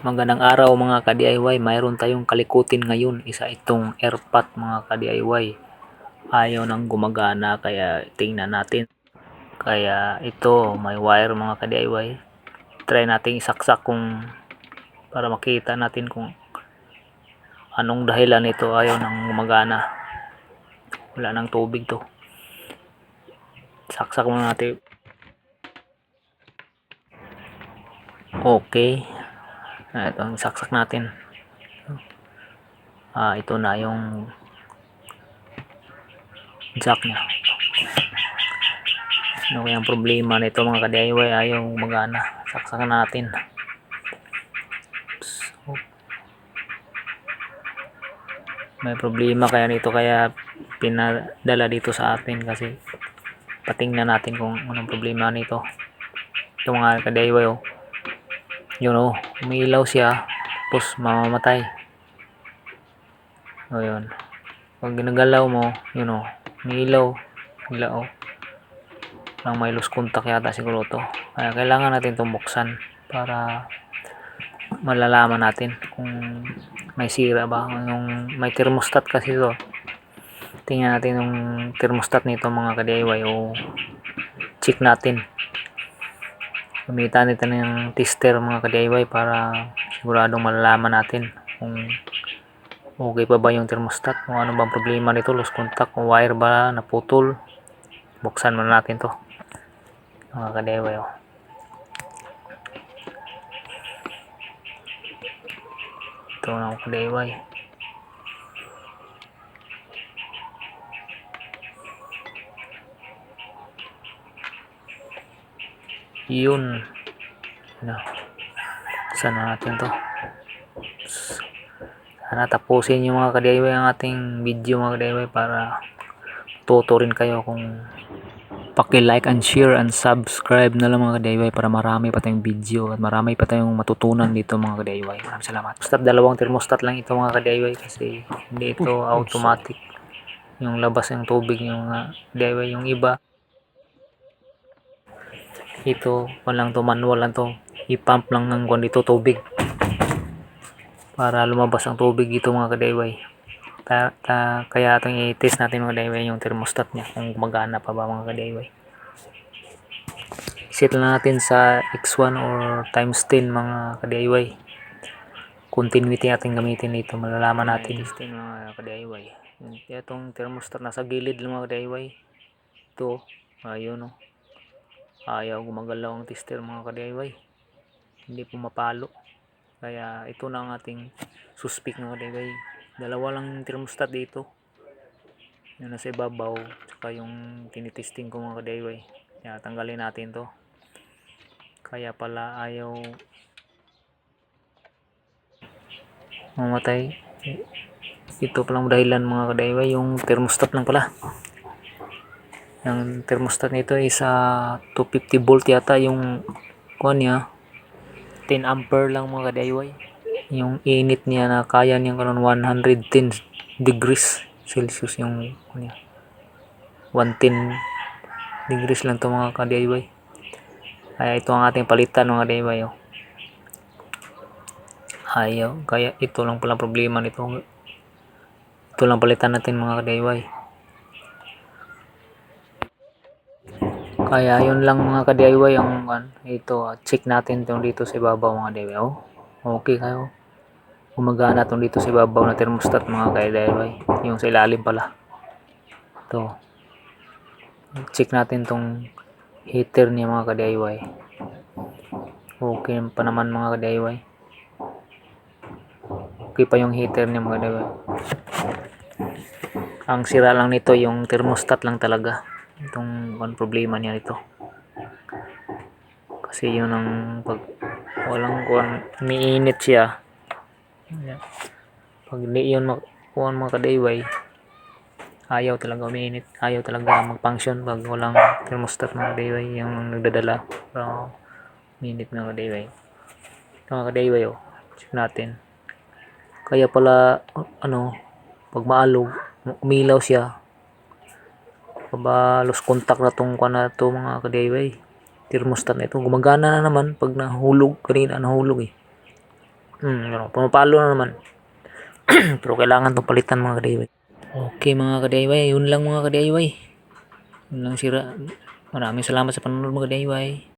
Magandang araw mga ka-DIY, mayroon tayong kalikutin ngayon, isa itong airpot mga ka-DIY. Ayaw nang gumagana kaya tingnan natin. Kaya ito may wire mga ka-DIY. Try nating isaksak kung para makita natin kung anong dahilan nito ayaw nang gumagana. Wala nang tubig to. Saksak muna natin. Okay. Ito ang saksak natin. Ito na yung jack niya. Ano kaya ang problema nito mga ka-DIY, ayaw gumagana. Saksakan natin. May problema kaya nito, kaya pinadala dito sa atin kasi patingnan natin kung anong problema nito. Ito mga ka-DIY oh. Yun oh, umiilaw siya tapos mamamatay. O yun. Pag ginagalaw mo, yun oh, umiilaw. Ilaw oh. Lang may loose contact yata siguro to. Kaya kailangan natin itong buksan para malalaman natin kung may sira ba. Yung may thermostat kasi to. Tingnan natin yung thermostat nito mga ka-DIY o check natin. Gamitan natin ng tester mga ka-DIY para siguradong malalaman natin kung okay pa ba yung thermostat, kung ano bang problema nito, loose contact, kung wire ba naputol. Buksan muna natin to mga ka-DIY oh. Ito na mga ka-DIY. Yun na, sana natin to. Sana tapusin yung mga ka-DIY ang ating video mga ka-DIY para tuto rin kayo. Kung paki-like and share and subscribe na lang mga ka-DIY para marami pa tayong video at marami pa tayong matutunan dito mga ka-DIY. Maraming salamat. Basta dalawang thermostat lang ito mga ka-DIY kasi hindi ito automatic yung labas ng tubig yung DIY. Yung iba ito walang to, manual lang to, i-pump lang ng dito tubig para lumabas ang tubig dito mga ka-DIY. Kaya itong i-test natin mga ka-DIY yung thermostat nya kung gumagana pa ba mga ka-DIY. Set lang natin sa x1 or times 10 mga ka-DIY. Continuity natin gamitin dito, malalaman natin mga ka-DIY. Itong thermostat nasa gilid lang mga ka-DIY. Ito ayun oh, ayaw gumagalaw ang tester mga ka-DIY, hindi pumapalo. Kaya ito na ang ating suspect mga ka-DIY. Dalawa lang thermostat dito, yung nasa ibabaw saka yung tinitesting ko mga ka-DIY. Kaya tanggalin natin to. Kaya pala ayaw mamatay. Ito palang dahilan mga ka-DIY, yung thermostat lang pala. Yung thermostat nito is 250 volt yata yung kuha niya. 10 ampere lang mga ka-DIY. Yung init niya na kaya niyang 110 degrees Celsius yung niya. 110 degrees lang to mga ka-DIY. Kaya ito ang ating palitan mga ka-DIY oh. Ayaw, kaya ito lang pala problema nito. Ito lang palitan natin mga ka-DIY. Kaya yun lang mga ka-DIY ang ito, check natin itong dito sa ibabaw mga ka-DIY oh. Okay kayo, gumagana itong dito sa ibabaw na thermostat mga ka-DIY. Yung sa ilalim pala ito, check natin itong heater niya mga ka-DIY. Okay pa naman mga ka-DIY, okay pa yung heater niya mga ka-DIY. Ang sira lang nito yung thermostat lang talaga. Itong problema niya nito kasi yun ang pag walang umiinit siya, pag di yun mga ka-DIY, ayaw talaga umiinit, ayaw talaga mag-function pag walang thermostat mga ka-DIY yung nagdadala. Pero umiinit mga ka-DIY. Mga ka-DIY oh, check natin. Kaya pala pag maalog umilaw siya, loose contact na tong mga ka-DIY. Thermostat na ito gumagana na naman pag nahulog. Kanina nahulog eh. Pumapalo na naman. Pero kailangan itong palitan mga ka-DIY. Okay mga ka-DIY, yun lang mga ka-DIY. Yun lang sira. Maraming salamat sa panonood mga ka-DIY.